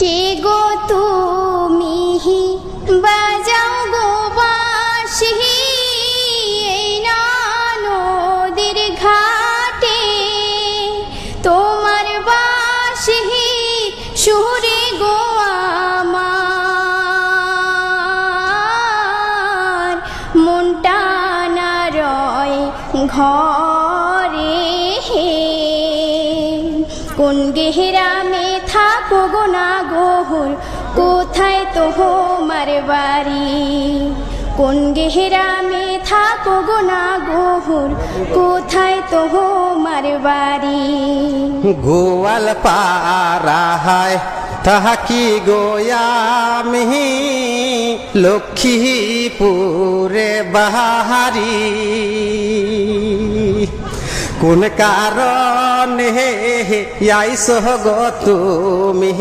কে গো তুমি বাজাও গো বাঁশি এই না নদীর ঘাটে, তোমার বাঁশি সুরে গো আমার মনটা না রয় ঘরে। কোন গেহরামে থাকো গো না গোহর, কোথায় তোমার বাড়ি? কোন গেহরামে থাকো গো না গোহর, কোথায় তোমার বাড়ি? গোয়াল পাড়ায় তাহাকি গোয়ামি লক্ষ্মীপুরে বাহারি। কোন কারণে আইসো গো তুমি?